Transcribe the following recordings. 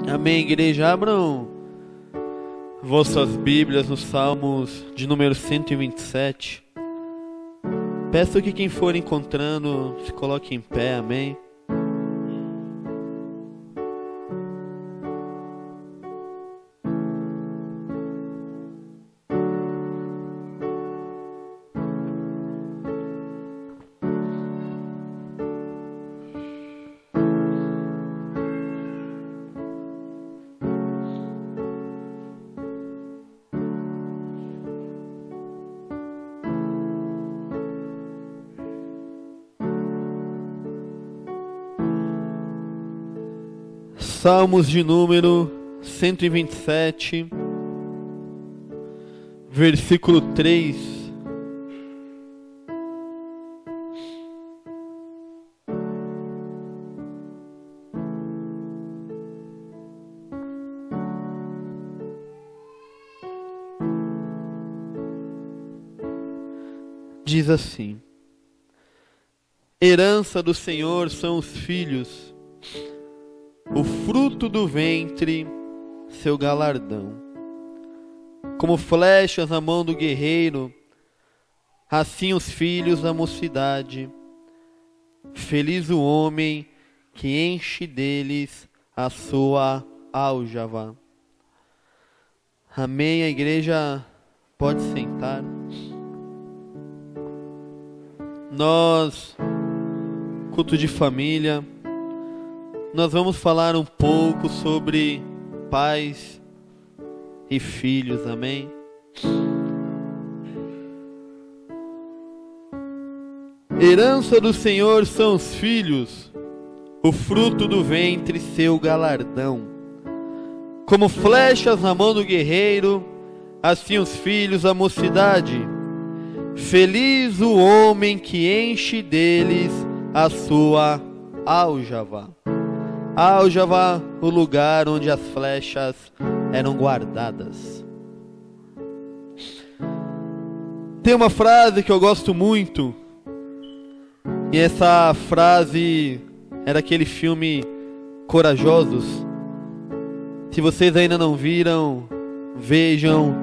Amém, igreja. Abram vossas Bíblias nos Salmos de número 127. Peço que quem for encontrando se coloque em pé, amém. Salmos de número 127, versículo 3. Diz assim: herança do Senhor são os filhos, o fruto do ventre, seu galardão. Como flechas na mão do guerreiro, assim os filhos da mocidade. Feliz o homem que enche deles a sua aljava. Amém. A igreja pode sentar. Nós, culto de família, nós vamos falar um pouco sobre pais e filhos, amém? Herança do Senhor são os filhos, o fruto do ventre, seu galardão. Como flechas na mão do guerreiro, assim os filhos da mocidade. Feliz o homem que enche deles a sua aljava. Aljava, o lugar onde as flechas eram guardadas. Tem uma frase que eu gosto muito, e essa frase é daquele filme Corajosos. Se vocês ainda não viram, vejam,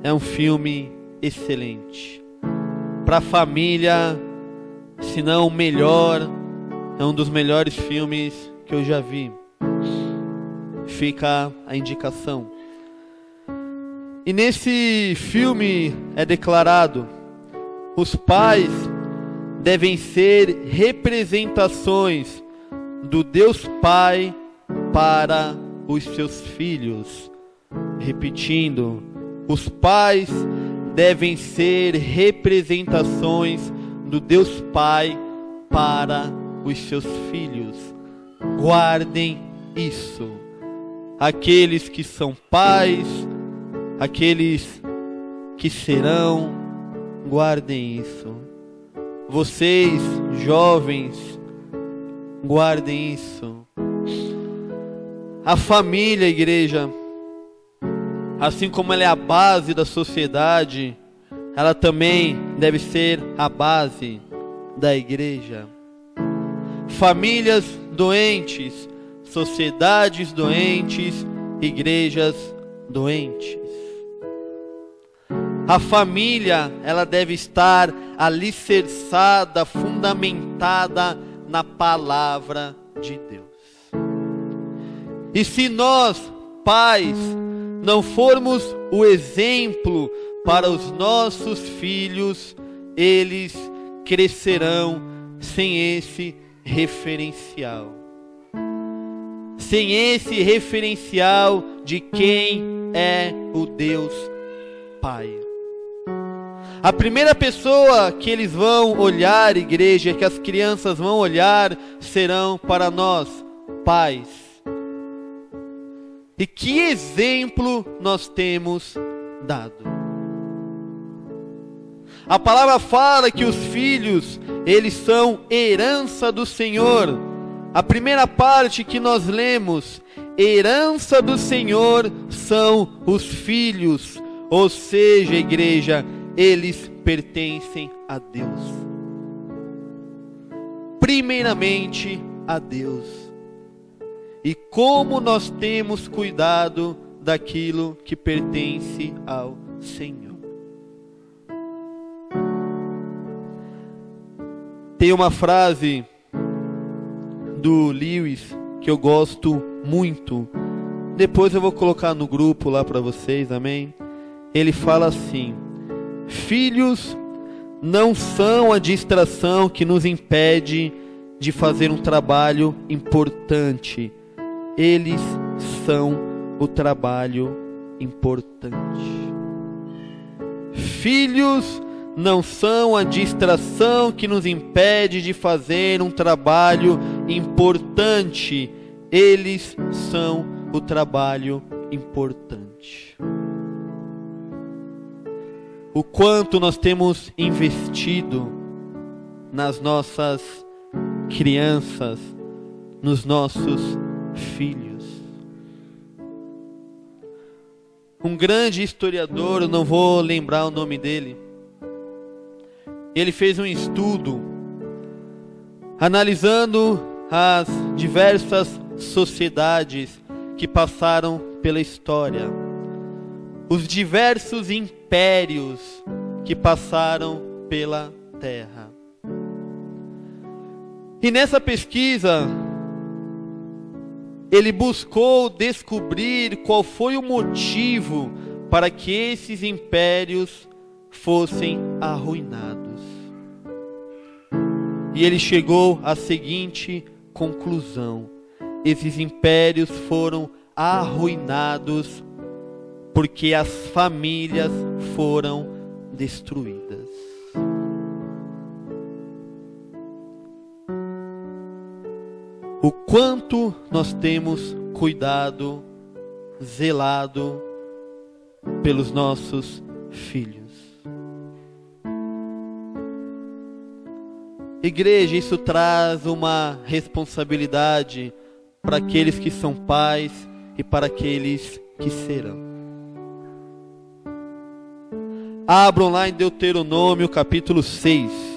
é um filme excelente. Para a família, se não o melhor, é um dos melhores filmes que eu já vi. Fica a indicação. E nesse filme é declarado: os pais devem ser representações do Deus Pai para os seus filhos. Repetindo, os pais devem ser representações do Deus Pai para os seus filhos. Guardem isso. Aqueles que são pais, aqueles que serão, guardem isso. Vocês, jovens, guardem isso. A família, igreja, assim como ela é a base da sociedade, ela também deve ser a base da igreja. Famílias doentes, sociedades doentes, igrejas doentes. A família, ela deve estar alicerçada, fundamentada na palavra de Deus. E se nós, pais, não formos o exemplo para os nossos filhos, eles crescerão sem esse referencial. Sem esse referencial de quem é o Deus Pai. A primeira pessoa que eles vão olhar, igreja, que as crianças vão olhar, serão para nós, pais. E que exemplo nós temos dado? A palavra fala que os filhos, eles são herança do Senhor. A primeira parte que nós lemos, herança do Senhor são os filhos. Ou seja, igreja, eles pertencem a Deus. Primeiramente a Deus. e como nós temos cuidado daquilo que pertence ao Senhor. Tem uma frase do Lewis que eu gosto muito. Depois eu vou colocar no grupo lá para vocês, amém? Ele fala assim: filhos não são a distração que nos impede de fazer um trabalho importante. Eles são o trabalho importante. Filhos não são a distração que nos impede de fazer um trabalho importante. Eles são o trabalho importante. O quanto nós temos investido nas nossas crianças, nos nossos filhos. Um grande historiador, eu não vou lembrar o nome dele, ele fez um estudo analisando as diversas sociedades que passaram pela história, os diversos impérios que passaram pela terra. E nessa pesquisa, ele buscou descobrir qual foi o motivo para que esses impérios fossem arruinados. E ele chegou à seguinte conclusão: esses impérios foram arruinados porque as famílias foram destruídas. O quanto nós temos cuidado, zelado pelos nossos filhos. Igreja, isso traz uma responsabilidade para aqueles que são pais e para aqueles que serão. Abram lá em Deuteronômio capítulo 6.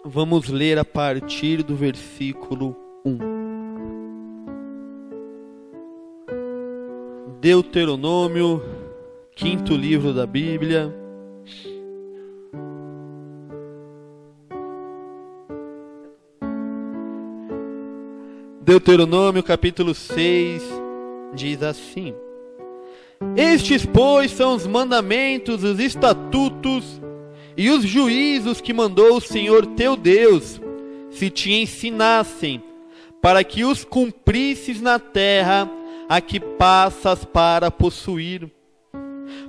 Vamos ler a partir do versículo 1. Deuteronômio, quinto livro da Bíblia. Deuteronômio capítulo 6 diz assim: estes, pois, são os mandamentos, os estatutos e os juízos que mandou o Senhor teu Deus, se te ensinassem, para que os cumprisses na terra a que passas para possuir,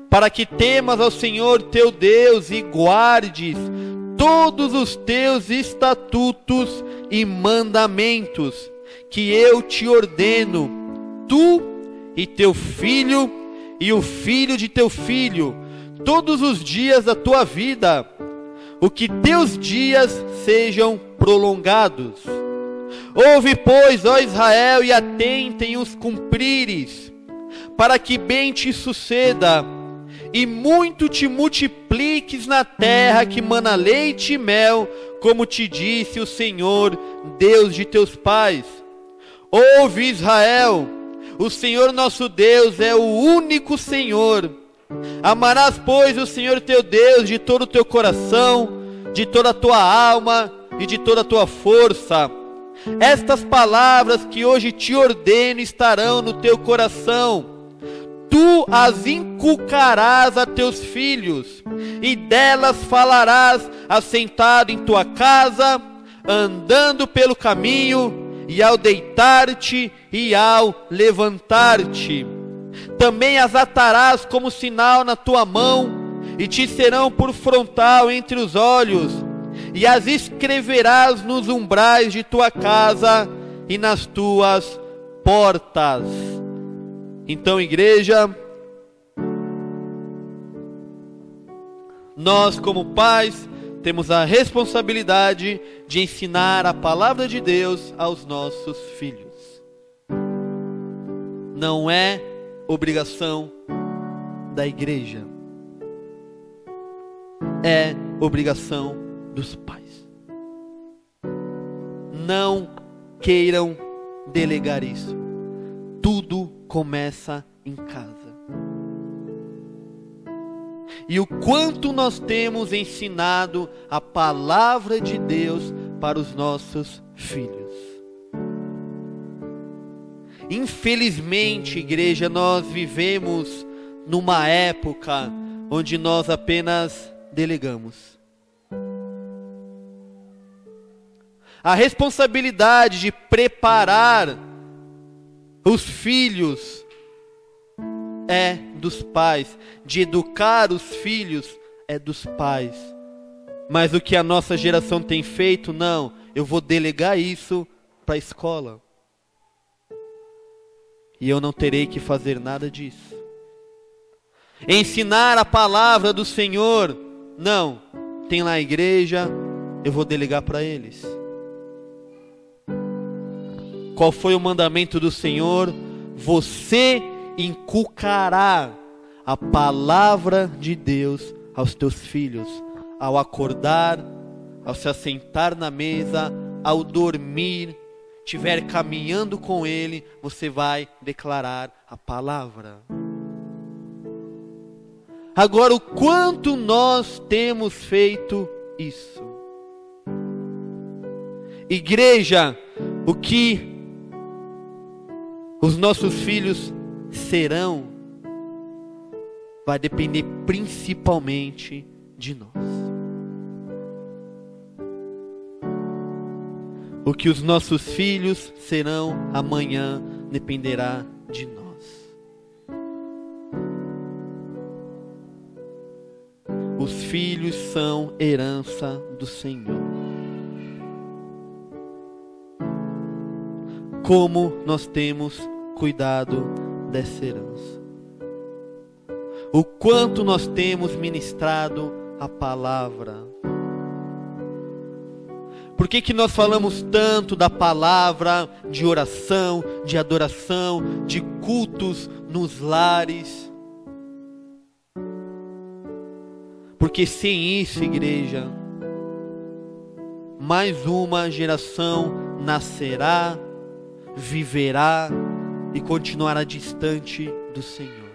para que temas ao Senhor teu Deus e guardes todos os teus estatutos e mandamentos, que eu te ordeno, tu e teu filho e o filho de teu filho, todos os dias da tua vida, o que teus dias sejam prolongados. Ouve, pois, ó Israel, e atentem os cumprires, para que bem te suceda, e muito te multipliques na terra que mana leite e mel, como te disse o Senhor, Deus de teus pais. Ouve, Israel, o Senhor nosso Deus é o único Senhor. Amarás, pois, o Senhor teu Deus de todo o teu coração, de toda a tua alma e de toda a tua força. Estas palavras que hoje te ordeno estarão no teu coração. Tu as inculcarás a teus filhos, e delas falarás assentado em tua casa, andando pelo caminho, e ao deitar-te e ao levantar-te. Também as atarás como sinal na tua mão, e te serão por frontal entre os olhos, e as escreverás nos umbrais de tua casa e nas tuas portas. Então, igreja, nós como pais temos a responsabilidade de ensinar a palavra de Deus aos nossos filhos. Não é obrigação da igreja, é obrigação dos pais. Não queiram delegar isso. Tudo começa em casa. E o quanto nós temos ensinado a palavra de Deus para os nossos filhos. Infelizmente, igreja, nós vivemos numa época onde nós apenas delegamos. A responsabilidade de preparar os filhos é dos pais, de educar os filhos é dos pais. Mas o que a nossa geração tem feito, não, eu vou delegar isso para a escola. E eu não terei que fazer nada disso. Ensinar a palavra do Senhor, não, tem lá a igreja, eu vou delegar para eles. Qual foi o mandamento do Senhor? Você inculcará a palavra de Deus aos teus filhos, ao acordar, ao se assentar na mesa, ao dormir, estiver caminhando com ele, você vai declarar a palavra. Agora, o quanto nós temos feito isso? Igreja, o que os nossos filhos serão, vai depender principalmente de nós. O que os nossos filhos serão amanhã dependerá de nós. Os filhos são herança do Senhor. Como nós temos cuidado dessa herança? O quanto nós temos ministrado a palavra? Por que nós falamos tanto da palavra, de oração, de adoração, de cultos nos lares? Porque sem isso, igreja, mais uma geração nascerá, viverá e continuará distante do Senhor.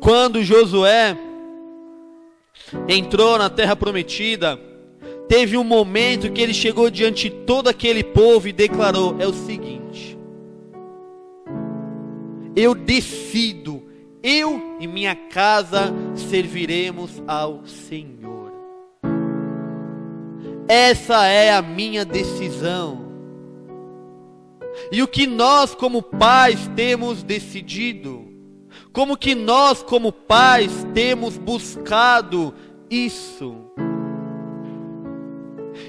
Quando Josué entrou na terra prometida, teve um momento que ele chegou diante de todo aquele povo e declarou: é o seguinte, eu decido, eu e minha casa serviremos ao Senhor. Essa é a minha decisão. E o que nós como pais temos decidido? Como que nós como pais temos buscado isso?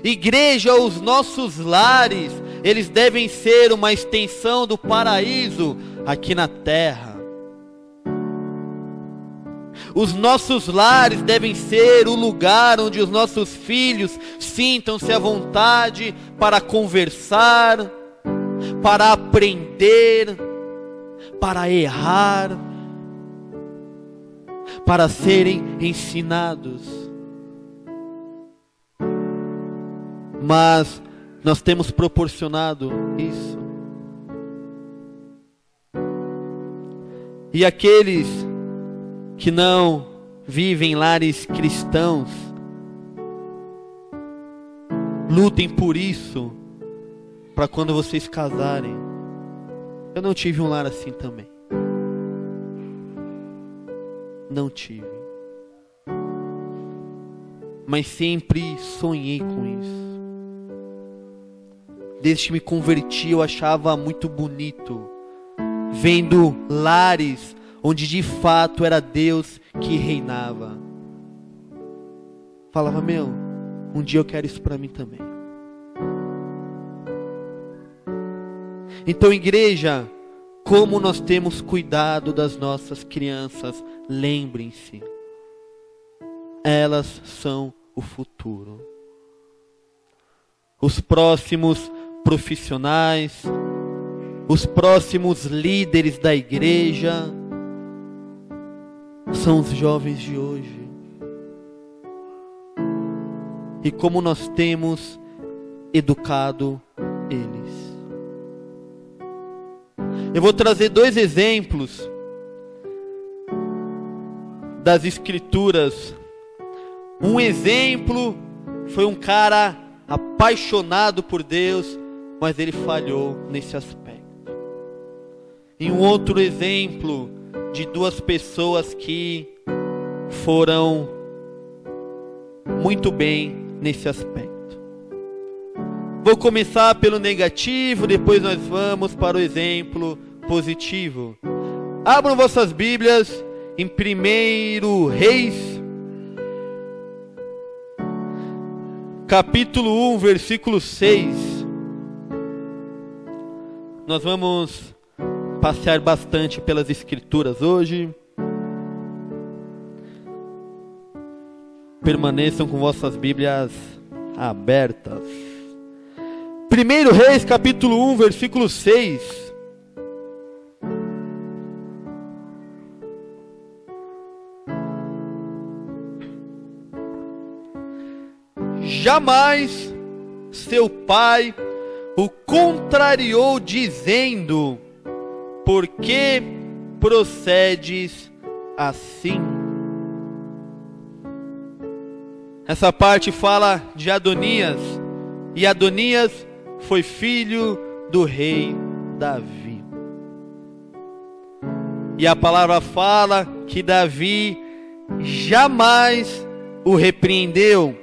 Igreja, os nossos lares, eles devem ser uma extensão do paraíso aqui na terra. Os nossos lares devem ser o lugar onde os nossos filhos sintam-se à vontade para conversar, para aprender, para errar, para serem ensinados. Mas nós temos proporcionado isso. E aqueles que não vivem em lares cristãos, lutem por isso, para quando vocês casarem. Eu não tive um lar assim também. Não tive. Mas sempre sonhei com isso. Desde que me converti, eu achava muito bonito, vendo lares onde de fato era Deus que reinava. Falava, meu, um dia eu quero isso para mim também. Então, igreja, como nós temos cuidado das nossas crianças, lembrem-se, elas são o futuro. Os próximos profissionais, os próximos líderes da igreja, são os jovens de hoje. E como nós temos educado eles. Eu vou trazer 2 exemplos das escrituras. Um exemplo foi um cara apaixonado por Deus, mas ele falhou nesse aspecto. E um outro exemplo de 2 pessoas que foram muito bem nesse aspecto. Vou começar pelo negativo, depois nós vamos para o exemplo positivo. Abram vossas Bíblias em 1 Reis, capítulo 1, versículo 6. Nós vamos passear bastante pelas escrituras hoje. Permaneçam com vossas Bíblias abertas. 1 Reis, capítulo 1, versículo 6. Jamais seu pai o contrariou, dizendo: por que procedes assim? Essa parte fala de Adonias, e Adonias foi filho do rei Davi. E a palavra fala que Davi jamais o repreendeu,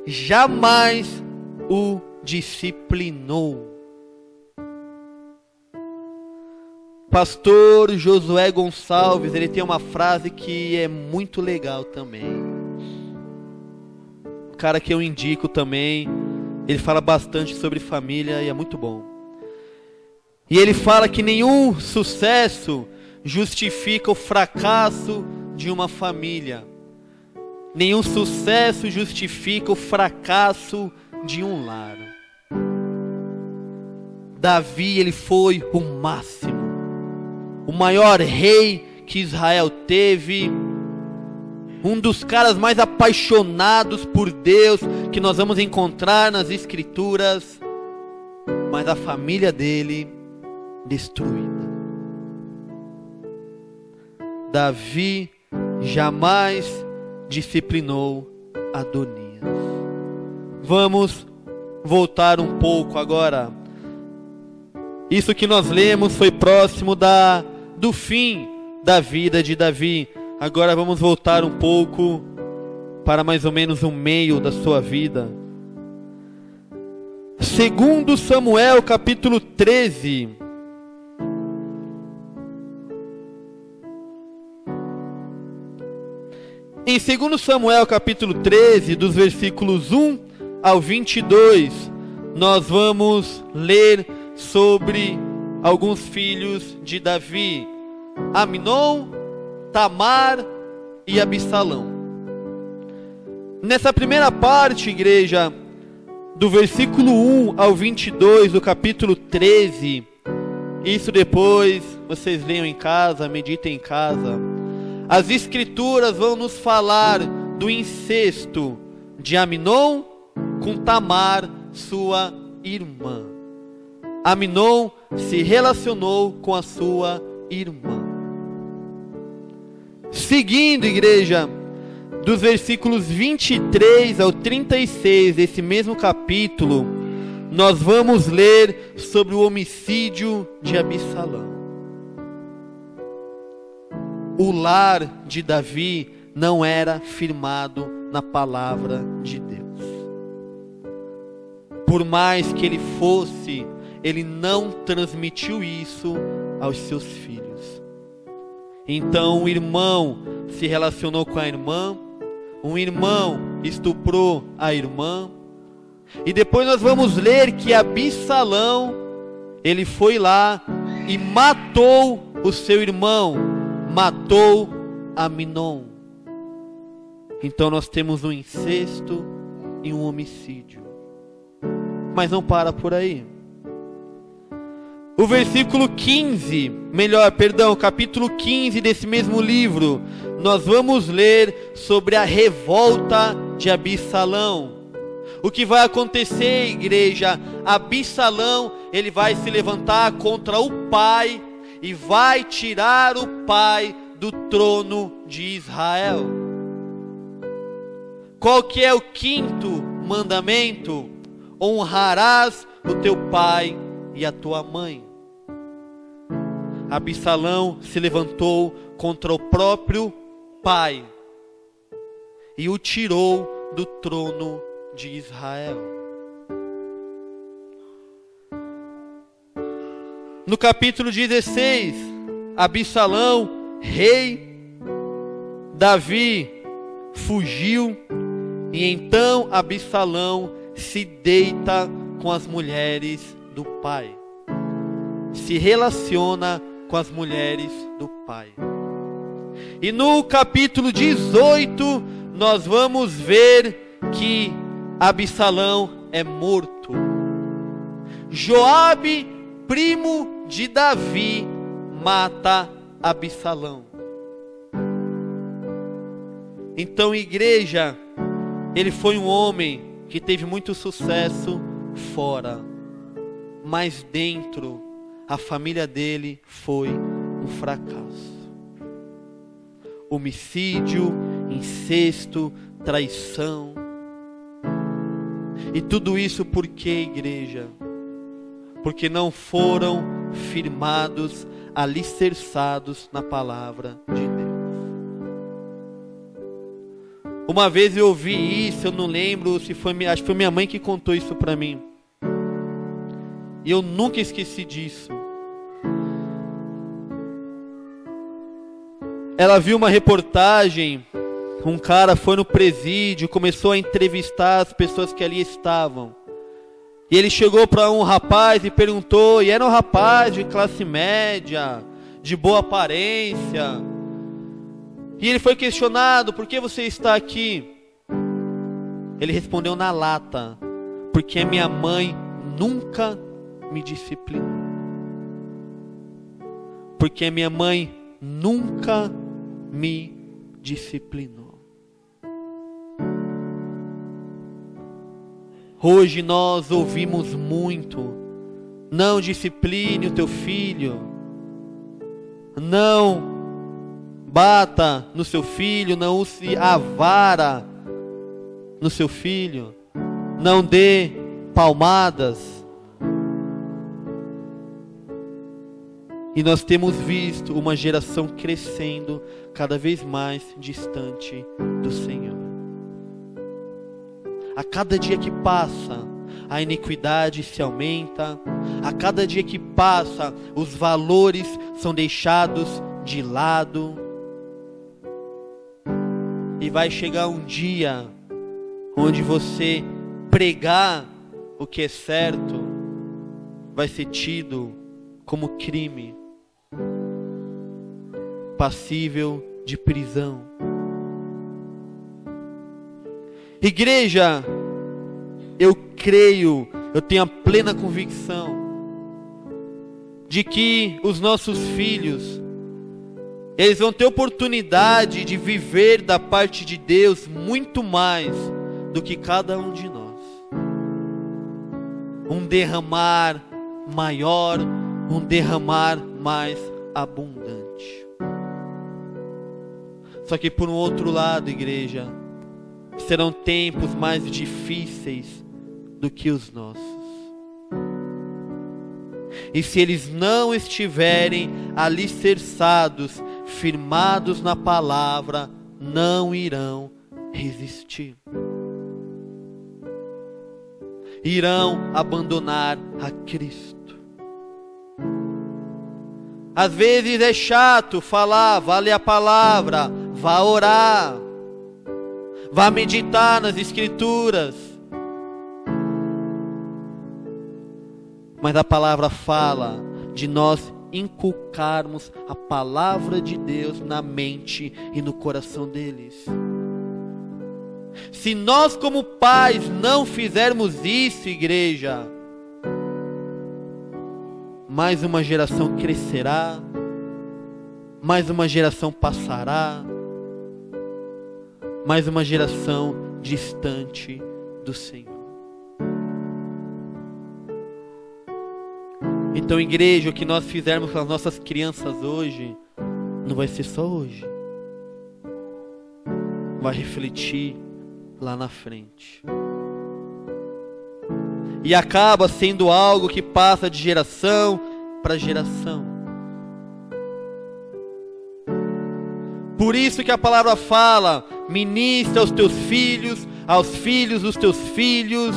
jamais o disciplinou. Pastor Josué Gonçalves, ele tem uma frase que é muito legal também. O cara que eu indico também, ele fala bastante sobre família e é muito bom. E ele fala que nenhum sucesso justifica o fracasso de uma família. Nenhum sucesso justifica o fracasso de um lar. Davi, ele foi o máximo. O maior rei que Israel teve. Um dos caras mais apaixonados por Deus que nós vamos encontrar nas escrituras. Mas a família dele destruída. Davi jamais disciplinou Adonias. Vamos voltar um pouco agora. Isso que nós lemos foi próximo do fim da vida de Davi. Agora vamos voltar um pouco para mais ou menos o meio da sua vida. 2 Samuel capítulo 13. Em 2 Samuel capítulo 13, dos versículos 1 ao 22, nós vamos ler sobre alguns filhos de Davi: Aminon, Tamar e Absalão. Nessa primeira parte, igreja, do versículo 1 ao 22 do capítulo 13, isso depois vocês leiam em casa, meditem em casa. As escrituras vão nos falar do incesto de Aminon com Tamar, sua irmã. Aminon se relacionou com a sua irmã. Seguindo, igreja, dos versículos 23 ao 36 desse mesmo capítulo, nós vamos ler sobre o homicídio de Absalão. O lar de Davi não era firmado na palavra de Deus. Por mais que ele fosse, ele não transmitiu isso aos seus filhos. Então o irmão se relacionou com a irmã, um irmão estuprou a irmã, e depois nós vamos ler que Absalão, ele foi lá e matou o seu irmão, matou Aminon. Então nós temos um incesto e um homicídio. Mas não para por aí. O versículo 15, capítulo 15 desse mesmo livro, nós vamos ler sobre a revolta de Absalão. O que vai acontecer, igreja? Absalão, ele vai se levantar contra o pai e vai tirar o pai do trono de Israel. Qual que é o quinto mandamento? Honrarás o teu pai e a tua mãe. Absalão se levantou contra o próprio pai e o tirou do trono de Israel. No capítulo 16, Absalão, rei, Davi fugiu, e então Absalão se deita com as mulheres do pai, se relaciona com as mulheres do pai. E no capítulo 18 nós vamos ver que Absalão é morto. Joabe, primo de Davi, mata Absalão. Então, igreja, ele foi um homem que teve muito sucesso fora, mas dentro, a família dele foi um fracasso. Homicídio, incesto, traição. E tudo isso por quê, igreja? Porque não foram firmados, alicerçados na palavra de Deus. Uma vez eu ouvi isso, eu não lembro se foi, acho que foi minha mãe que contou isso para mim. E eu nunca esqueci disso. Ela viu uma reportagem, um cara foi no presídio, começou a entrevistar as pessoas que ali estavam. E ele chegou para um rapaz e perguntou, e era um rapaz de classe média, de boa aparência. E ele foi questionado, por que você está aqui? Ele respondeu na lata, porque a minha mãe nunca me disciplinou. Porque a minha mãe nunca me disciplinou. Hoje nós ouvimos muito: não discipline o teu filho, não bata no seu filho, não use a vara no seu filho, não dê palmadas. E nós temos visto uma geração crescendo cada vez mais distante do Senhor. A cada dia que passa, a iniquidade se aumenta. A cada dia que passa, os valores são deixados de lado. E vai chegar um dia onde você pregar o que é certo vai ser tido como crime, passível de prisão. Igreja, eu creio, eu tenho a plena convicção de que os nossos filhos, eles vão ter oportunidade de viver da parte de Deus muito mais do que cada um de nós. Um derramar maior, um derramar mais abundante. Só que por um outro lado, igreja, serão tempos mais difíceis do que os nossos. E se eles não estiverem alicerçados, firmados na palavra, não irão resistir. Irão abandonar a Cristo. Às vezes é chato falar, vá ler a palavra, vá orar, vá meditar nas Escrituras. Mas a palavra fala de nós inculcarmos a palavra de Deus na mente e no coração deles. Se nós como pais não fizermos isso, igreja, mais uma geração crescerá, mais uma geração passará, mais uma geração distante do Senhor. Então, igreja, o que nós fizermos com as nossas crianças hoje, não vai ser só hoje. Vai refletir lá na frente. E acaba sendo algo que passa de geração para geração. Por isso que a palavra fala: ministra aos teus filhos, aos filhos dos teus filhos,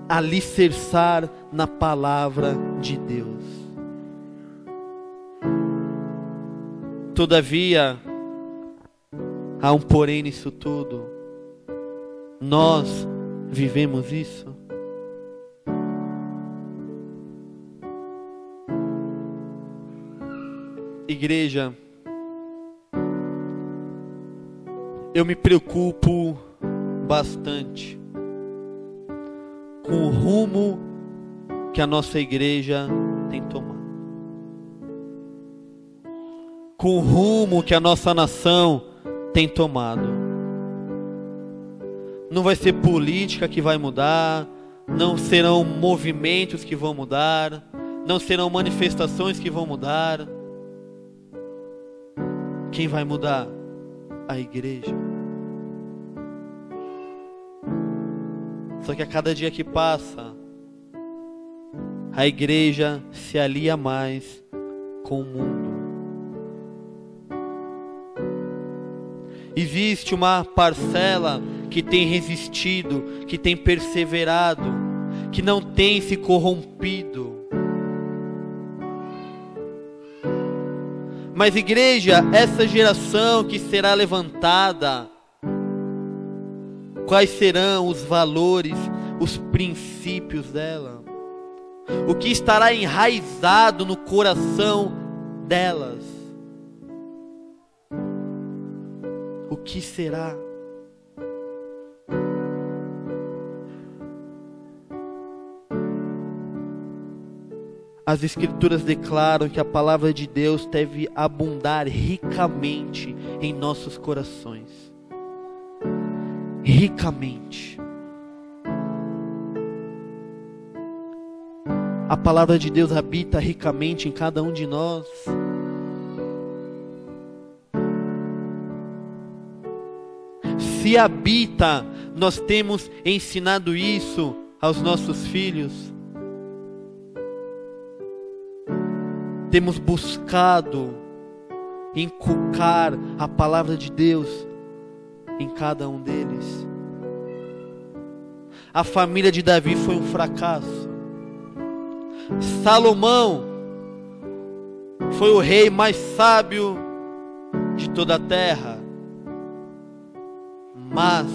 alicerçar na palavra de Deus. Todavia, há um porém nisso tudo. Nós vivemos isso? Igreja, eu me preocupo bastante com o rumo que a nossa igreja tem tomado, com o rumo que a nossa nação tem tomado. Não vai ser política que vai mudar, não serão movimentos que vão mudar, não serão manifestações que vão mudar. Quem vai mudar? A igreja. Só que a cada dia que passa, a igreja se alia mais com o mundo. Existe uma parcela que tem resistido, que tem perseverado, que não tem se corrompido. Mas, igreja, essa geração que será levantada, quais serão os valores, os princípios dela? O que estará enraizado no coração delas? O que será? As Escrituras declaram que a palavra de Deus deve abundar ricamente em nossos corações. Ricamente. A palavra de Deus habita ricamente em cada um de nós. Se habita, nós temos ensinado isso aos nossos filhos. Temos buscado inculcar a palavra de Deus em cada um deles. A família de Davi foi um fracasso. Salomão foi o rei mais sábio de toda a terra. Mas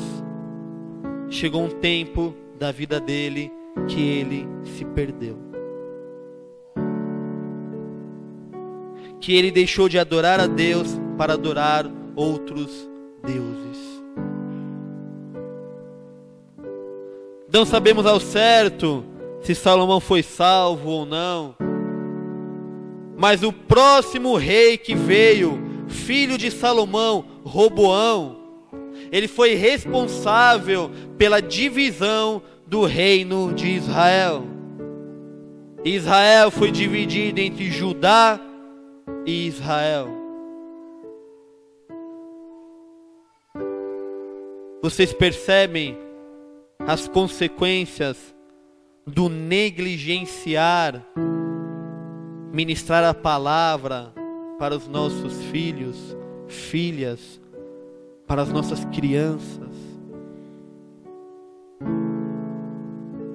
chegou um tempo da vida dele que ele se perdeu. Que ele deixou de adorar a Deus para adorar outros deuses. Não sabemos ao certo se Salomão foi salvo ou não. Mas o próximo rei que veio, filho de Salomão, Roboão, ele foi responsável pela divisão do reino de Israel. Israel foi dividido entre Judá e Israel. Vocês percebem as consequências do negligenciar ministrar a palavra para os nossos filhos, filhas, para as nossas crianças?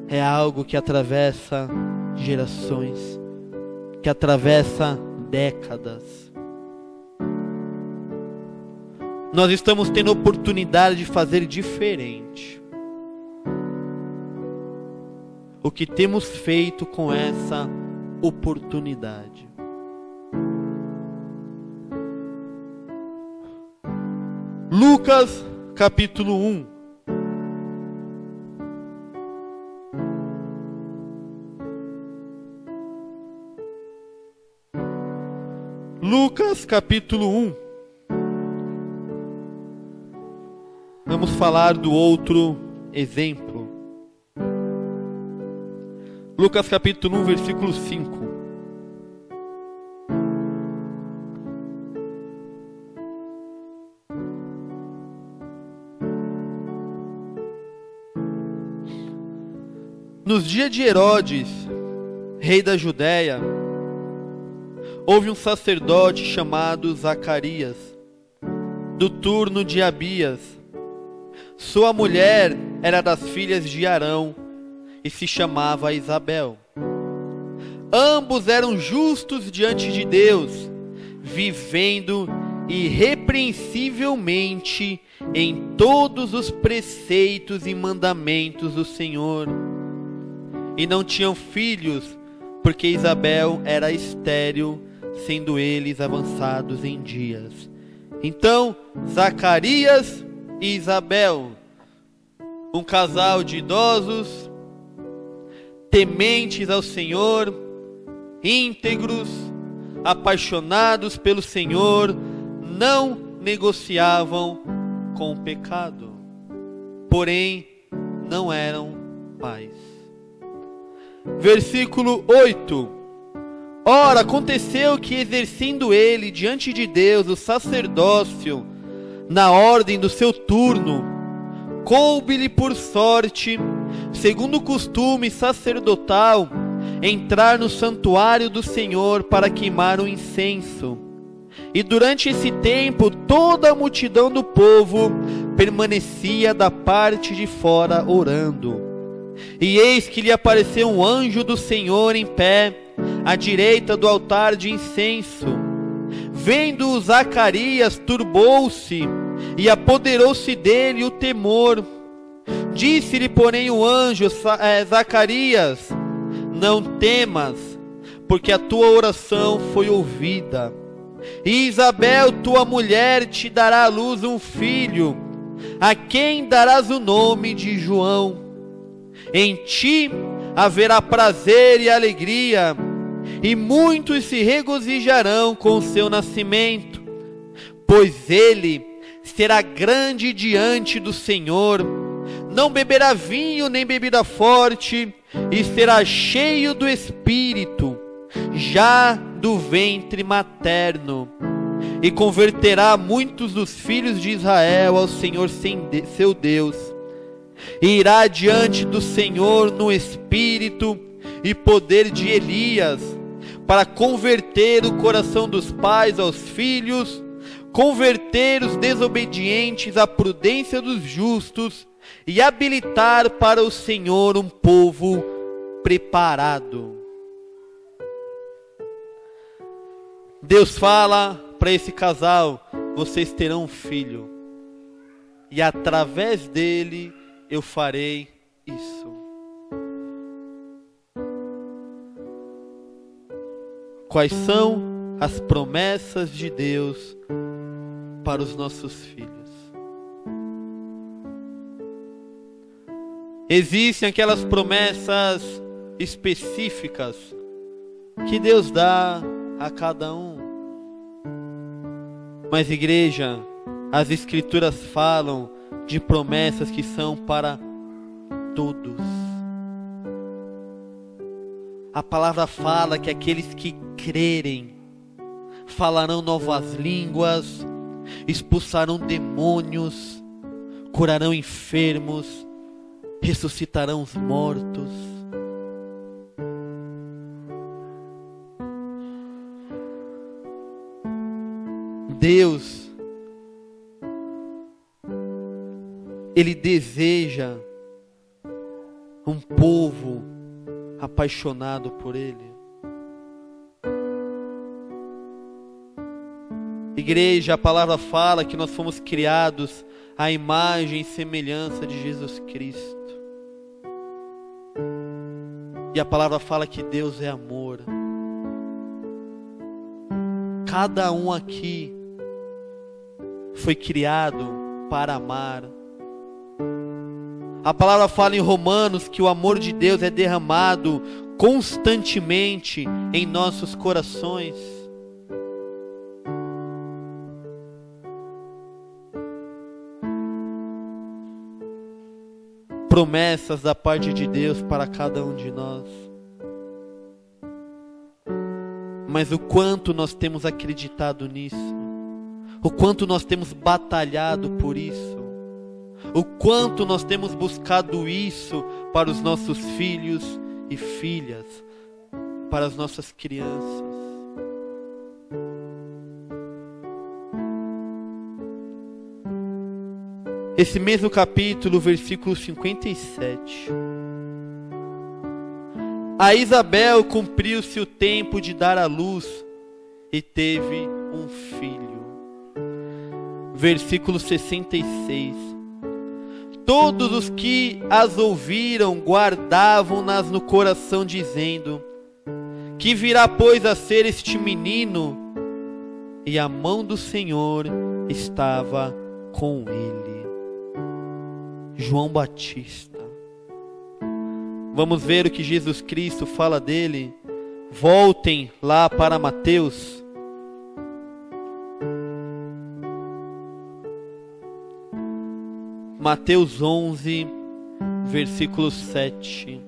É algo que atravessa gerações, que atravessa décadas. Nós estamos tendo a oportunidade de fazer diferente. O que temos feito com essa oportunidade? Lucas capítulo 1. Lucas capítulo 1. Vamos falar do outro exemplo. Lucas capítulo 1, versículo 5. Nos dias de Herodes, rei da Judéia, houve um sacerdote chamado Zacarias, do turno de Abias. Sua mulher era das filhas de Arão e se chamava Isabel. Ambos eram justos diante de Deus, vivendo irrepreensivelmente em todos os preceitos e mandamentos do Senhor. E não tinham filhos, porque Isabel era estéril, sendo eles avançados em dias. Então, Zacarias e Isabel, um casal de idosos, tementes ao Senhor, íntegros, apaixonados pelo Senhor, não negociavam com o pecado, porém não eram pais. Versículo 8. Ora, aconteceu que, exercendo ele diante de Deus o sacerdócio, na ordem do seu turno, coube-lhe por sorte, segundo o costume sacerdotal, entrar no santuário do Senhor para queimar o incenso. E durante esse tempo, toda a multidão do povo permanecia da parte de fora orando. E eis que lhe apareceu um anjo do Senhor em pé, à direita do altar de incenso. Vendo-o, Zacarias turbou-se, e apoderou-se dele o temor. Disse-lhe, porém, o anjo: Zacarias, não temas, porque a tua oração foi ouvida. E Isabel, tua mulher, te dará à luz um filho, a quem darás o nome de João. Em ti haverá prazer e alegria, e muitos se regozijarão com o seu nascimento, pois ele será grande diante do Senhor, não beberá vinho nem bebida forte, e será cheio do Espírito, já do ventre materno, e converterá muitos dos filhos de Israel ao Senhor seu Deus. E irá diante do Senhor no espírito e poder de Elias, para converter o coração dos pais aos filhos, converter os desobedientes à prudência dos justos, e habilitar para o Senhor um povo preparado. Deus fala para esse casal: vocês terão um filho, e através dele eu farei isso. Quais são as promessas de Deus para os nossos filhos? Existem aquelas promessas específicas que Deus dá a cada um. Mas, igreja, as Escrituras falam de promessas que são para todos. A palavra fala que aqueles que crerem falarão novas línguas, expulsarão demônios, curarão enfermos, ressuscitarão os mortos. Deus, Ele deseja um povo apaixonado por Ele. Igreja, a palavra fala que nós fomos criados à imagem e semelhança de Jesus Cristo. E a palavra fala que Deus é amor. Cada um aqui foi criado para amar. A palavra fala em Romanos que o amor de Deus é derramado constantemente em nossos corações. Promessas da parte de Deus para cada um de nós. Mas o quanto nós temos acreditado nisso, o quanto nós temos batalhado por isso, o quanto nós temos buscado isso para os nossos filhos e filhas, para as nossas crianças. Esse mesmo capítulo, versículo 57. A Isabel cumpriu-se o tempo de dar à luz e teve um filho. Versículo 66. Todos os que as ouviram guardavam-nas no coração, dizendo: que virá, pois, a ser este menino? E a mão do Senhor estava com ele. João Batista. Vamos ver o que Jesus Cristo fala dele. Voltem lá para Mateus. Mateus 11, versículo 7.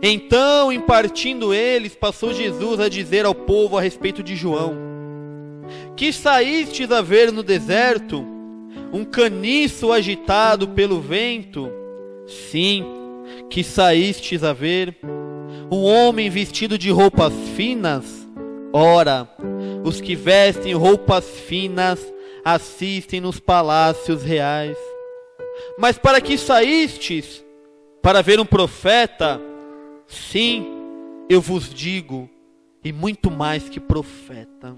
Então, em partindo eles, passou Jesus a dizer ao povo a respeito de João: que saístes a ver no deserto? Um caniço agitado pelo vento? Sim, que saístes a ver? Um homem vestido de roupas finas? Ora, os que vestem roupas finas assistem nos palácios reais. Mas para que saístes? Para ver um profeta? Sim, eu vos digo, e muito mais que profeta.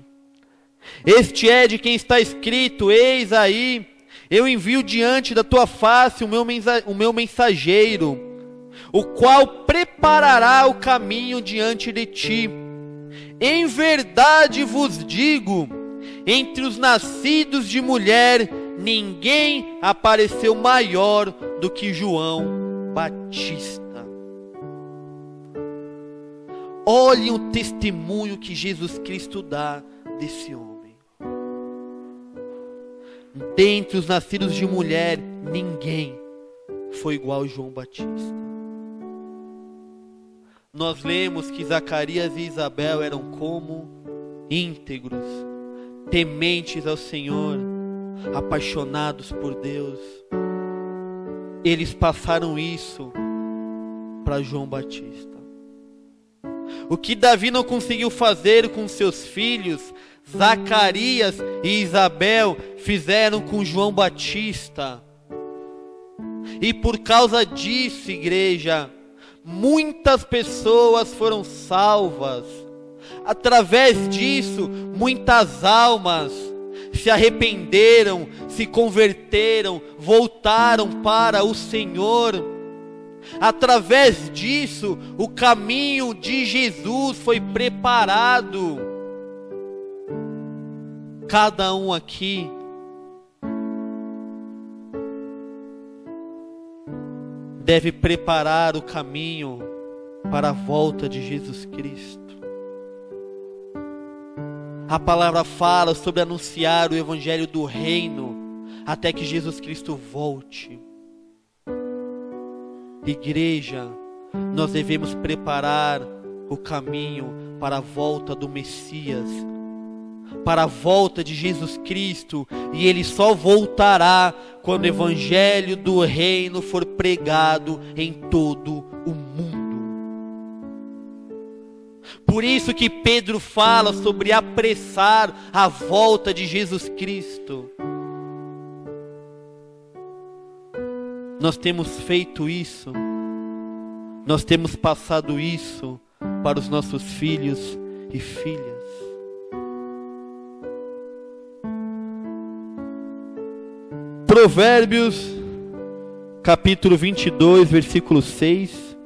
Este é de quem está escrito: eis aí, eu envio diante da tua face o meu mensageiro, o qual preparará o caminho diante de ti. Em verdade vos digo, entre os nascidos de mulher, ninguém apareceu maior do que João Batista. Olhem o testemunho que Jesus Cristo dá desse homem. Dentre os nascidos de mulher, ninguém foi igual a João Batista. Nós lemos que Zacarias e Isabel eram como íntegros, tementes ao Senhor, apaixonados por Deus. Eles passaram isso para João Batista. O que Davi não conseguiu fazer com seus filhos, Zacarias e Isabel fizeram com João Batista. E por causa disso, igreja, muitas pessoas foram salvas. Através disso, muitas almas se arrependeram, se converteram, voltaram para o Senhor. Através disso, o caminho de Jesus foi preparado. Cada um aqui deve preparar o caminho para a volta de Jesus Cristo. A palavra fala sobre anunciar o evangelho do reino até que Jesus Cristo volte. Igreja, nós devemos preparar o caminho para a volta do Messias, para a volta de Jesus Cristo, e Ele só voltará quando o evangelho do reino for pregado em todo o mundo. Por isso que Pedro fala sobre apressar a volta de Jesus Cristo. Nós temos feito isso, nós temos passado isso para os nossos filhos e filhas. Provérbios, capítulo 22, versículo 6.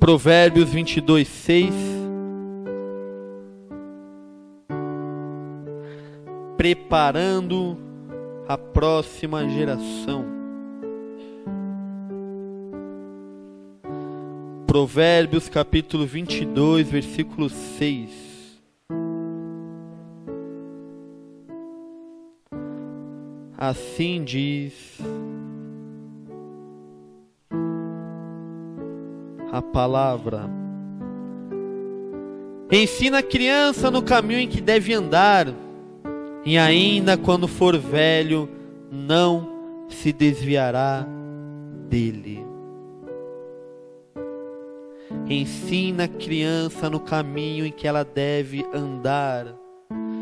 Provérbios 22:6. Preparando a próxima geração. Provérbios capítulo 22, versículo 6. Assim diz a palavra: ensina a criança no caminho em que deve andar, e ainda quando for velho, não se desviará dele. Ensina a criança no caminho em que ela deve andar,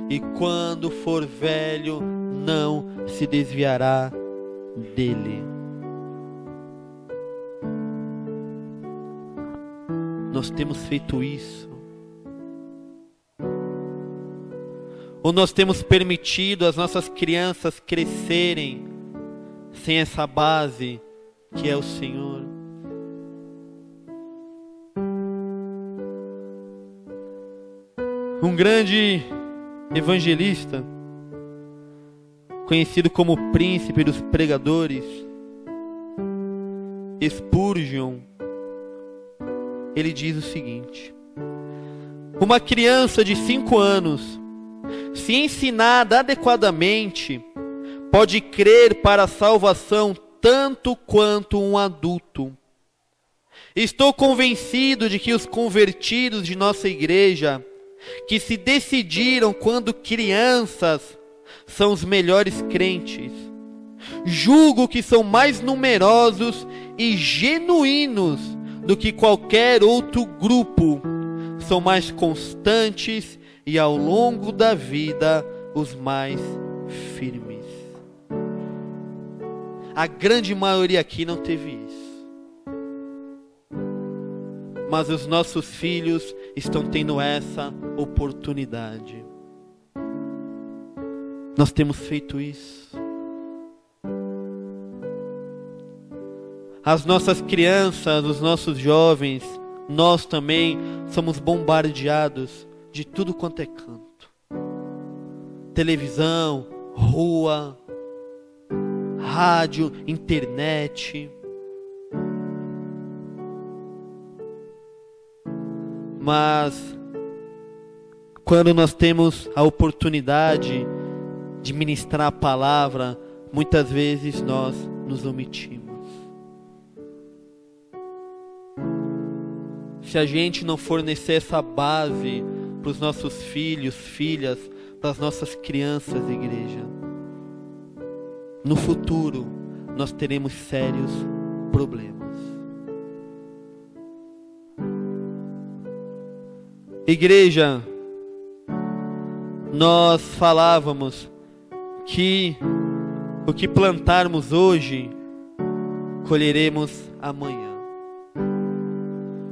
e quando for velho, não se desviará dele. Nós temos feito isso? Ou nós temos permitido as nossas crianças crescerem sem essa base que é o Senhor? Um grande evangelista, conhecido como o príncipe dos pregadores, Spurgeon, ele diz o seguinte: uma criança de 5 anos, se ensinada adequadamente, pode crer para a salvação tanto quanto um adulto. Estou convencido de que os convertidos de nossa igreja, que se decidiram quando crianças, são os melhores crentes. Julgo que são mais numerosos e genuínos do que qualquer outro grupo. São mais constantes e ao longo da vida os mais firmes. A grande maioria aqui não teve isso. Mas os nossos filhos estão tendo essa oportunidade. Nós temos feito isso. As nossas crianças, os nossos jovens, nós também somos bombardeados de tudo quanto é canto. Televisão, rua, rádio, internet. Mas quando nós temos a oportunidade de ministrar a palavra, muitas vezes nós nos omitimos. Se a gente não fornecer essa base para os nossos filhos, filhas, para as nossas crianças, igreja, no futuro nós teremos sérios problemas. Igreja, nós falávamos que o que plantarmos hoje, colheremos amanhã.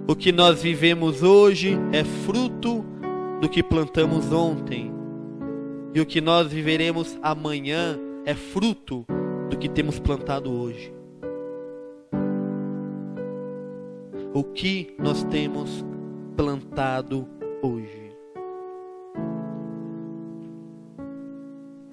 O que nós vivemos hoje é fruto do que plantamos ontem. E o que nós viveremos amanhã é fruto do que temos plantado hoje. O que nós temos plantado hoje.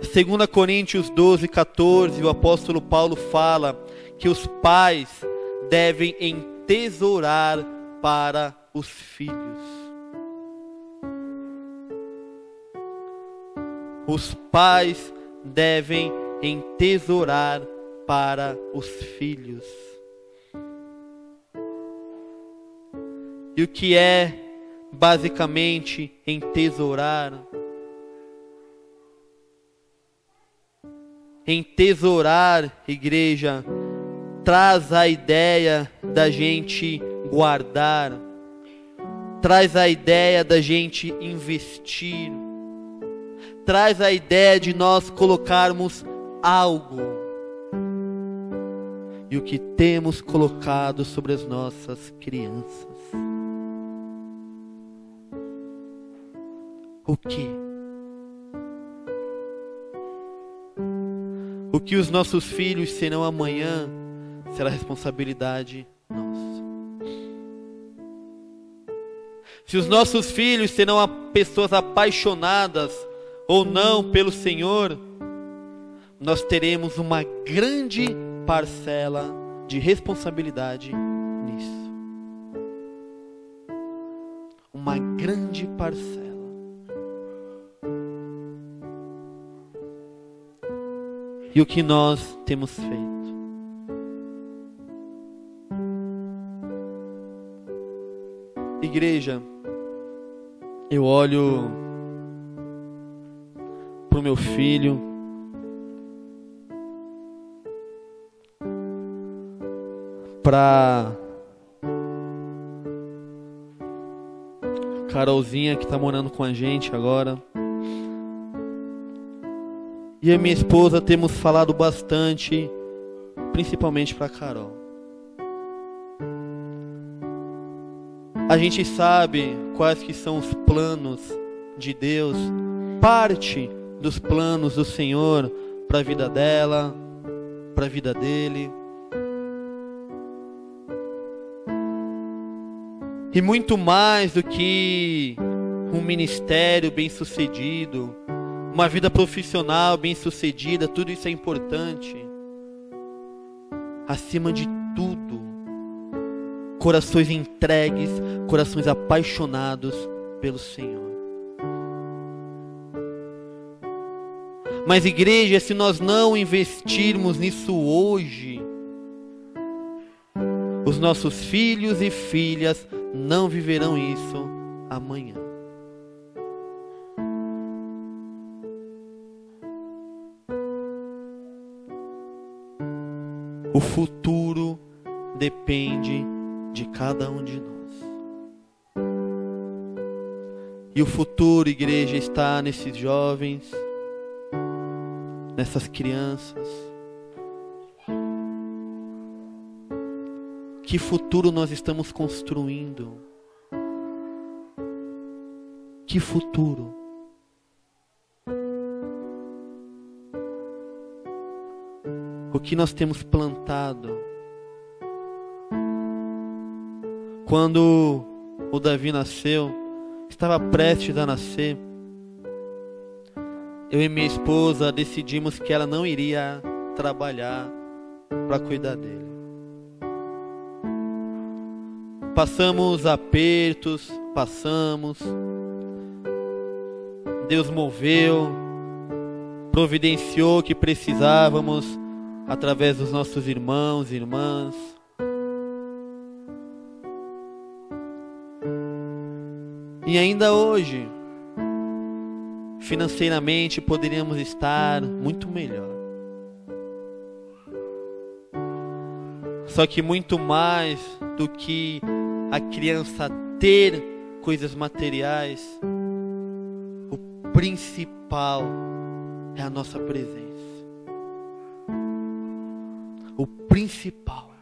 2 Coríntios 12:14, o apóstolo Paulo fala que os pais devem entesourar para os filhos. Os pais devem entesourar para os filhos. E o que é basicamente entesourar? Entesourar, igreja, traz a ideia da gente guardar, traz a ideia da gente investir, traz a ideia de nós colocarmos algo. E o que temos colocado sobre as nossas crianças? O que? O que os nossos filhos serão amanhã será responsabilidade nossa. se os nossos filhos serão pessoas apaixonadas ou não pelo Senhor, nós teremos uma grande parcela de responsabilidade nisso. Uma grande parcela. E o que nós temos feito? Igreja, eu olho para o meu filho, para Carolzinha que está morando com a gente agora. E a minha esposa temos falado bastante, principalmente para Carol. A gente sabe quais que são os planos de Deus, parte dos planos do Senhor para a vida dela, para a vida dele. E muito mais do que um ministério bem-sucedido, uma vida profissional bem-sucedida, tudo isso é importante. Acima de tudo, corações entregues, corações apaixonados pelo Senhor. Mas igreja, se nós não investirmos nisso hoje, os nossos filhos e filhas não viverão isso amanhã. O futuro depende de cada um de nós. E o futuro, igreja, está nesses jovens, nessas crianças. Que futuro nós estamos construindo? Que futuro? O que nós temos plantado? Quando o Davi nasceu, estava prestes a nascer, eu e minha esposa decidimos que ela não iria trabalhar para cuidar dele. Passamos apertos, Deus moveu, providenciou o que precisávamos através dos nossos irmãos e irmãs. E ainda hoje, financeiramente, poderíamos estar muito melhor. Só que muito mais do que a criança ter coisas materiais, o principal é a nossa presença. O principal.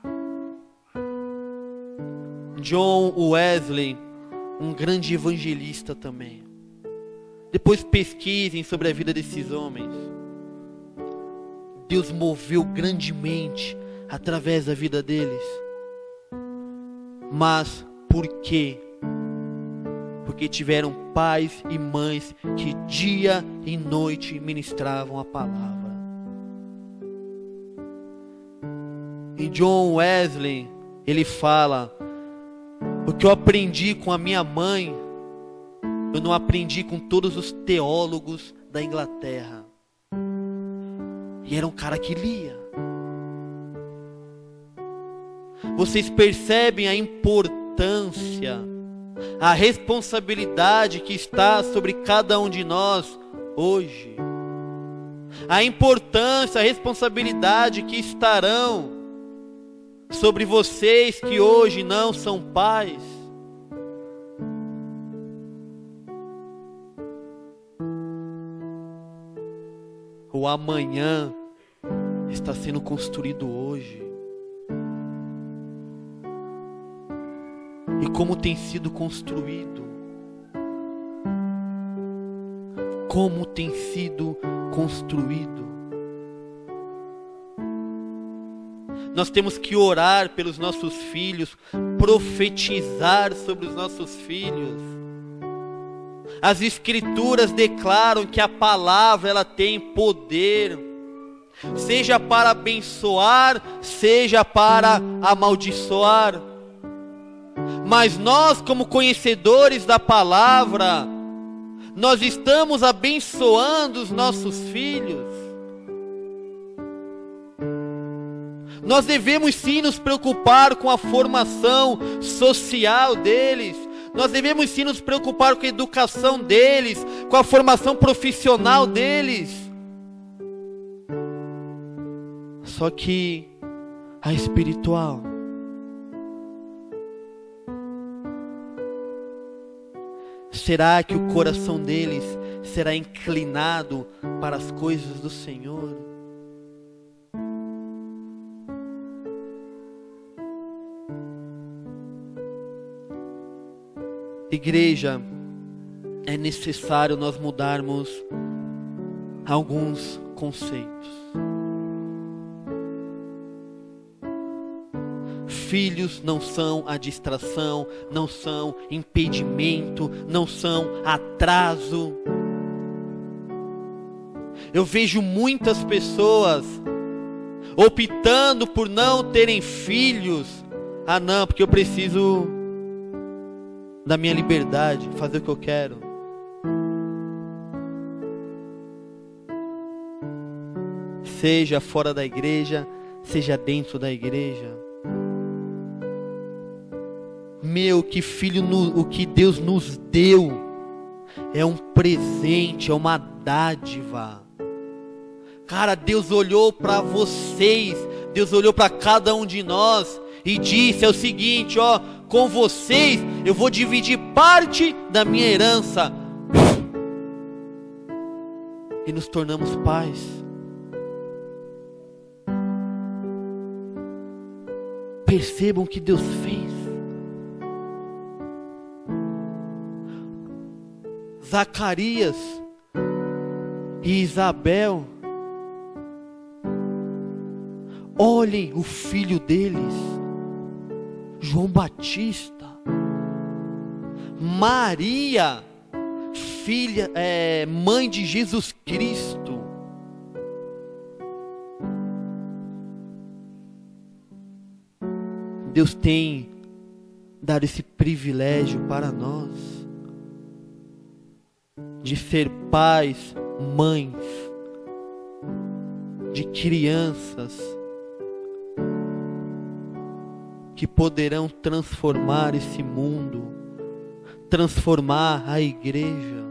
John Wesley, um grande evangelista também. Depois pesquisem sobre a vida desses homens. Deus moveu grandemente através da vida deles. Mas por quê? Porque tiveram pais e mães que dia e noite ministravam a palavra. E John Wesley, ele fala: o que eu aprendi com a minha mãe, eu não aprendi com todos os teólogos da Inglaterra. E era um cara que lia. Vocês percebem a importância, a responsabilidade que está sobre cada um de nós hoje? A importância, a responsabilidade que estarão sobre vocês que hoje não são pais? O amanhã está sendo construído hoje. E como tem sido construído? Como tem sido construído? Nós temos que orar pelos nossos filhos, profetizar sobre os nossos filhos. As escrituras declaram que a palavra ela tem poder, seja para abençoar, seja para amaldiçoar. Mas nós, como conhecedores da palavra, nós estamos abençoando os nossos filhos. Nós devemos sim nos preocupar com a formação social deles. Nós devemos sim nos preocupar com a educação deles, com a formação profissional deles. Só que a espiritual, será que o coração deles será inclinado para as coisas do Senhor? Igreja, é necessário nós mudarmos alguns conceitos. Filhos não são a distração, não são impedimento, não são atraso. Eu vejo muitas pessoas optando por não terem filhos. Ah não, porque eu preciso da minha liberdade, fazer o que eu quero. Seja fora da igreja, seja dentro da igreja. Que filho, o que Deus nos deu é um presente, é uma dádiva. Cara, Deus olhou para vocês, Deus olhou para cada um de nós e disse: é o seguinte, ó, com vocês eu vou dividir parte da minha herança. E nos tornamos pais. Percebam o que Deus fez. Zacarias e Isabel, olhem o filho deles, João Batista. Maria, filha, mãe de Jesus Cristo. Deus tem dado esse privilégio para nós de ser pais, mães de crianças que poderão transformar esse mundo, transformar a igreja.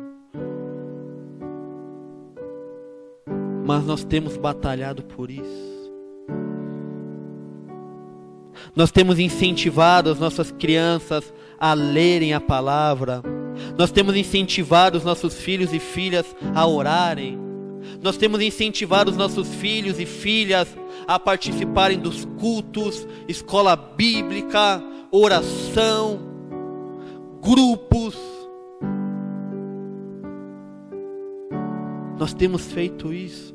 Mas nós temos batalhado por isso. Nós temos incentivado as nossas crianças a lerem a palavra. Nós temos incentivado os nossos filhos e filhas a orarem. Nós temos incentivado os nossos filhos e filhas a participarem dos cultos, escola bíblica, oração, grupos. Nós temos feito isso.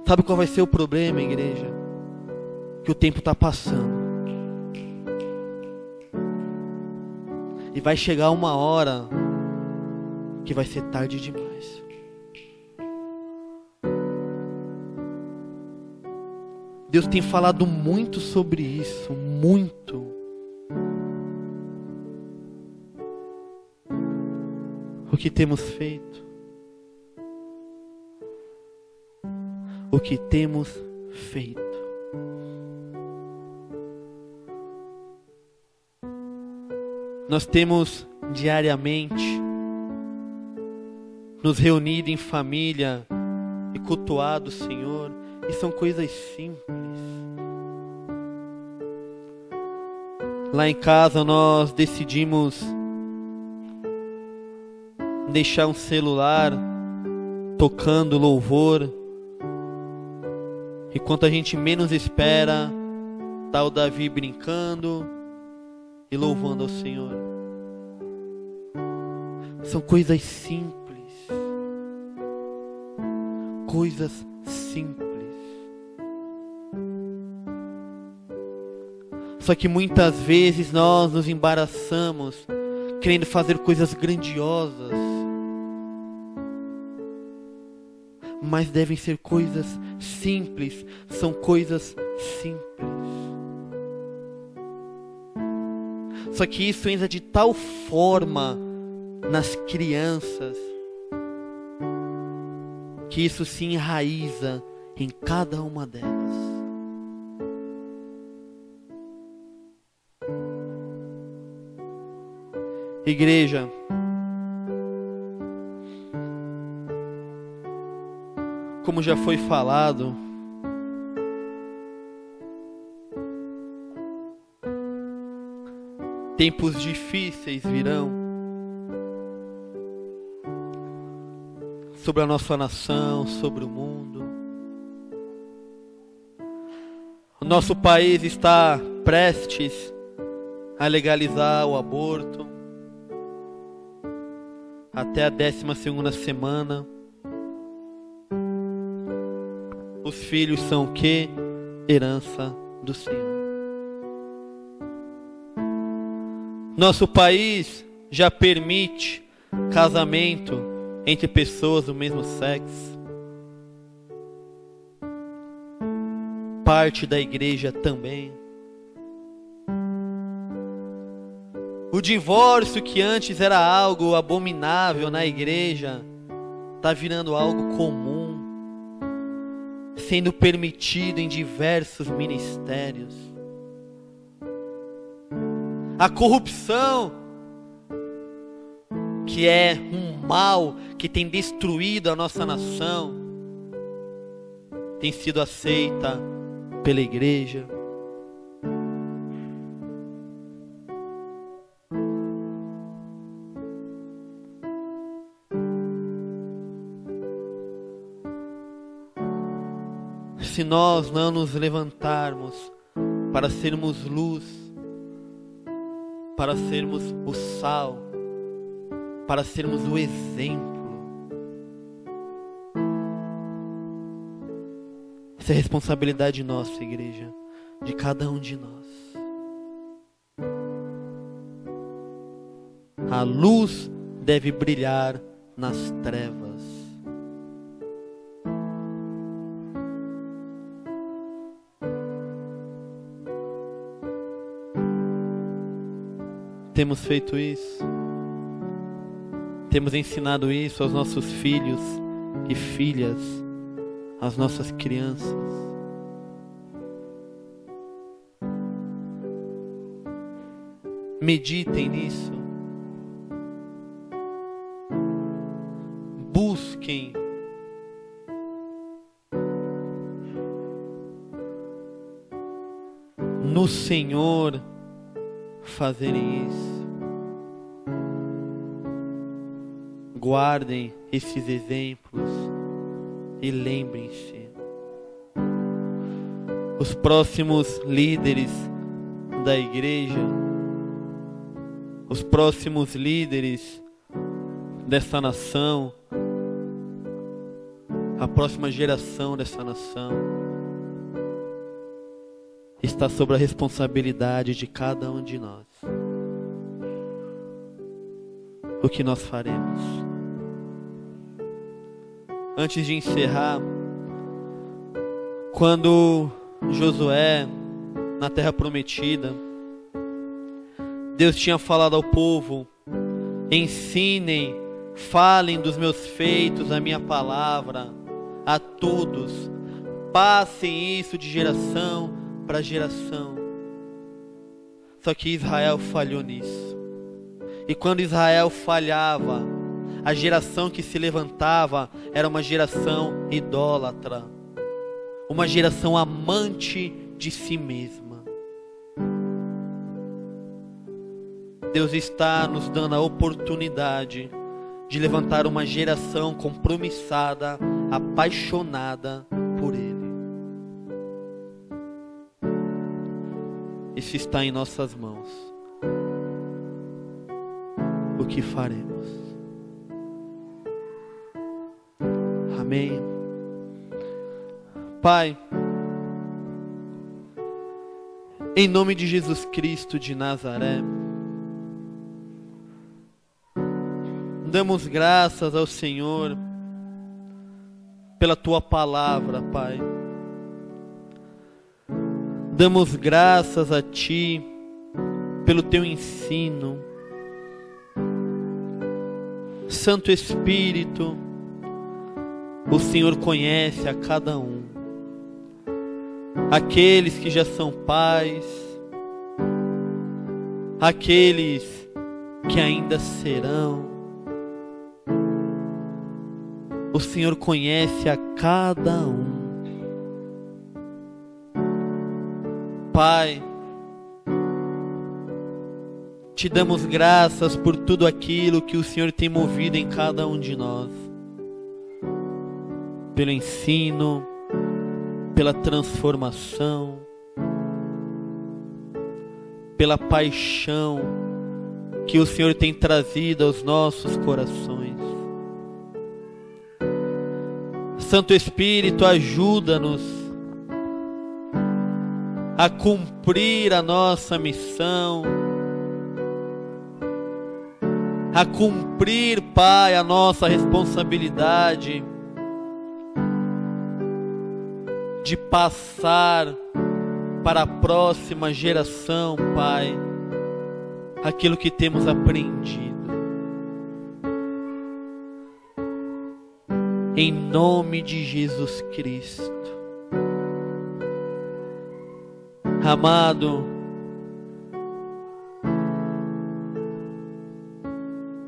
Sabe qual vai ser o problema, igreja? Que o tempo está passando. E vai chegar uma hora que vai ser tarde demais. Deus tem falado muito sobre isso, muito. O que temos feito? O que temos feito? Nós temos diariamente nos reunido em família e cultuado o Senhor, e são coisas simples. Lá em casa nós decidimos deixar um celular tocando louvor, e quando a gente menos espera, tá o Davi brincando e louvando ao Senhor. São coisas simples. Coisas simples. Só que muitas vezes nós nos embaraçamos querendo fazer coisas grandiosas, mas devem ser coisas simples, são coisas simples. Só que isso entra de tal forma nas crianças, que isso se enraiza em cada uma delas. Igreja, como já foi falado, tempos difíceis virão sobre a nossa nação, sobre o mundo. O nosso país está prestes a legalizar o aborto até a 12ª semana. Os filhos são o quê? Herança do Senhor. Nosso país já permite casamento entre pessoas do mesmo sexo. Parte da igreja também. O divórcio, que antes era algo abominável na igreja, está virando algo comum, sendo permitido em diversos ministérios. A corrupção, que é um mal que tem destruído a nossa nação, tem sido aceita pela igreja. Se nós não nos levantarmos para sermos luz, para sermos o sal, para sermos o exemplo, essa é responsabilidade nossa, igreja, de cada um de nós. A luz deve brilhar nas trevas. Temos feito isso, temos ensinado isso aos nossos filhos e filhas, às nossas crianças. Meditem nisso, busquem no Senhor fazerem isso. Guardem esses exemplos e lembrem-se, os próximos líderes da igreja, os próximos líderes dessa nação, a próxima geração dessa nação, está sob a responsabilidade de cada um de nós. O que nós faremos? Antes de encerrar, quando Josué, na terra prometida, Deus tinha falado ao povo: ensinem, falem dos meus feitos, a minha palavra, a todos, passem isso de geração para geração. Só que Israel falhou nisso. E quando Israel falhava, a geração que se levantava era uma geração idólatra, uma geração amante de si mesma. Deus está nos dando a oportunidade de levantar uma geração compromissada, apaixonada por Ele. Isso está em nossas mãos. O que faremos? Amém. Pai, em nome de Jesus Cristo de Nazaré, Damos graças ao Senhor pela Tua palavra, Pai. Damos graças a Ti pelo Teu ensino. Santo Espírito, o Senhor conhece a cada um. Aqueles que já são pais, aqueles que ainda serão. O Senhor conhece a cada um. Pai, Te damos graças por tudo aquilo que o Senhor tem movido em cada um de nós. Pelo ensino, pela transformação, pela paixão que o Senhor tem trazido aos nossos corações. Santo Espírito, ajuda-nos a cumprir a nossa missão, a cumprir, Pai, a nossa responsabilidade de passar para a próxima geração, Pai, aquilo que temos aprendido. Em nome de Jesus Cristo. Amado,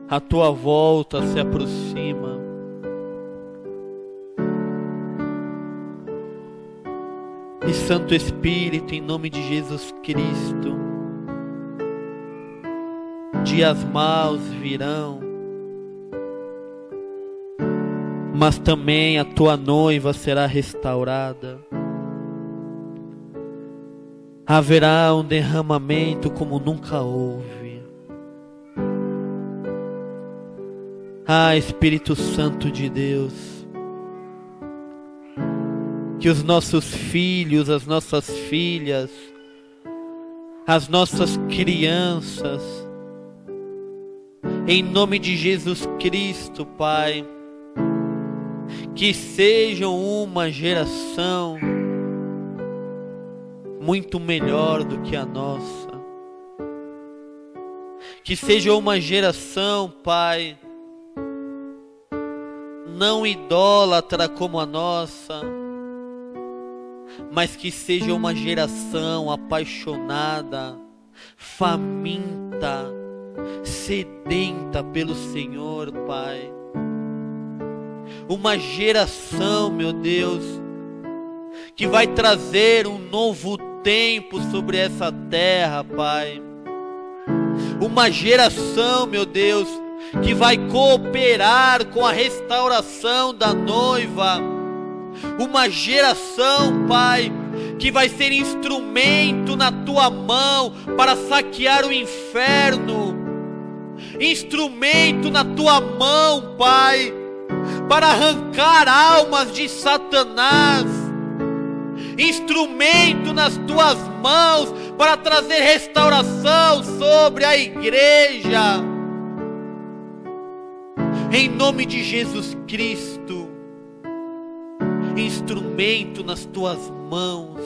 a Tua volta se aproxima. E Santo Espírito, em nome de Jesus Cristo, dias maus virão, mas também a Tua noiva será restaurada. Haverá um derramamento como nunca houve. Ah, Espírito Santo de Deus, que os nossos filhos, as nossas filhas, as nossas crianças, em nome de Jesus Cristo, Pai, que sejam uma geração muito melhor do que a nossa. Que seja uma geração, Pai, não idólatra como a nossa, mas que seja uma geração apaixonada, faminta, sedenta pelo Senhor, Pai. Uma geração, meu Deus, que vai trazer um novo tempo sobre essa terra, Pai. Uma geração, meu Deus, que vai cooperar com a restauração da noiva. Uma geração, Pai, que vai ser instrumento na Tua mão para saquear o inferno. Instrumento na Tua mão, Pai, para arrancar almas de Satanás. Instrumento nas Tuas mãos para trazer restauração sobre a igreja. Em nome de Jesus Cristo, instrumento nas Tuas mãos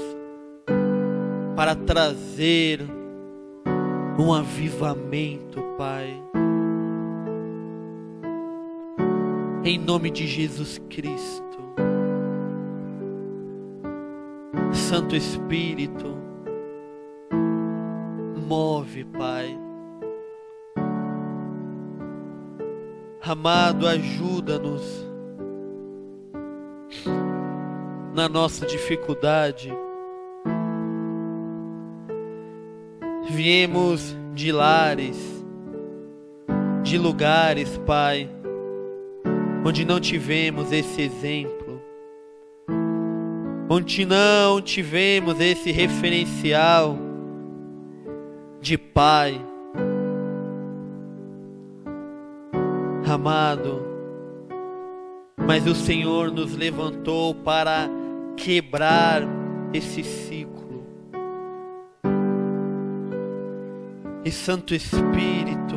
para trazer um avivamento, Pai. Em nome de Jesus Cristo. Santo Espírito, move, Pai. Amado, ajuda-nos na nossa dificuldade. Viemos de lares, de lugares, Pai, onde não tivemos esse exemplo, onde não tivemos esse referencial de pai. Amado, mas o Senhor nos levantou para quebrar esse ciclo. E Santo Espírito,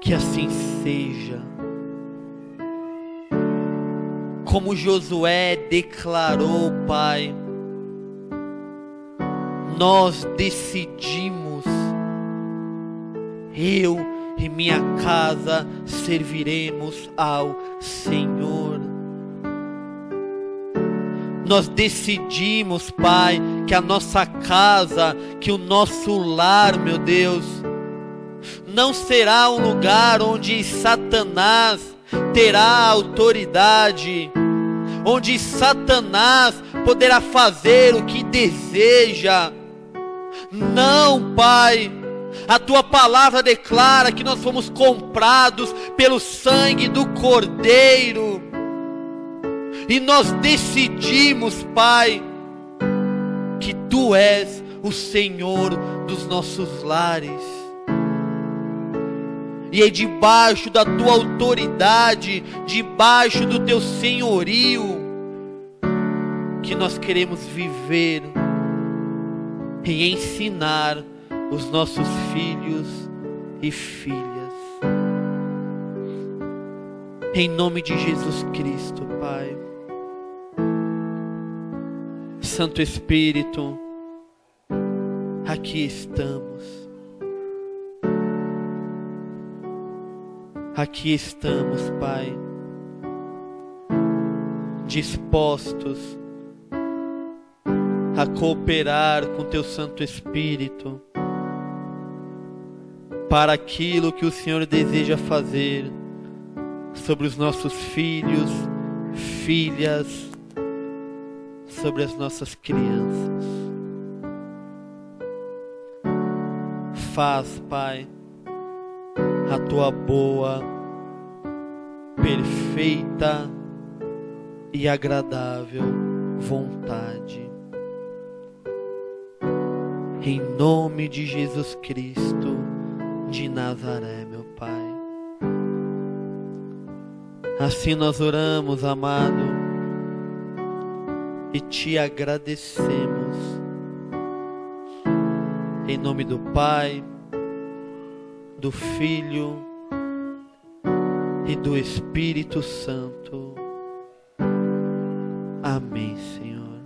Que assim seja. Como Josué declarou, Pai, nós decidimos, eu e minha casa serviremos ao Senhor. Nós decidimos, Pai, que a nossa casa, que o nosso lar, meu Deus, não será um lugar onde Satanás terá autoridade, onde Satanás poderá fazer o que deseja. Não, Pai, a Tua palavra declara que nós fomos comprados pelo sangue do Cordeiro, e nós decidimos, Pai, que Tu és o Senhor dos nossos lares. E é debaixo da Tua autoridade, debaixo do Teu senhorio, que nós queremos viver e ensinar os nossos filhos e filhas. Em nome de Jesus Cristo, Pai. Santo Espírito, aqui estamos. Aqui estamos, Pai, dispostos a cooperar com Teu Santo Espírito para aquilo que o Senhor deseja fazer sobre os nossos filhos, filhas, sobre as nossas crianças. Faz, Pai, a Tua boa, perfeita e agradável vontade. Em nome de Jesus Cristo de Nazaré, meu Pai. Assim nós oramos, amado, e Te agradecemos. Em nome do Pai, do Filho e do Espírito Santo. Amém, Senhor.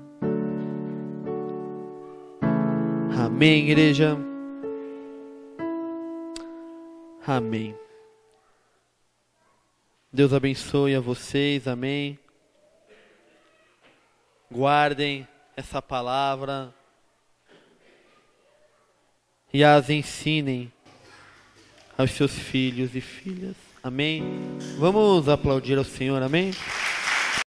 Amém, igreja. Amém. Deus abençoe a vocês, amém. Guardem essa palavra e as ensinem aos seus filhos e filhas. Amém. Vamos aplaudir ao Senhor, amém.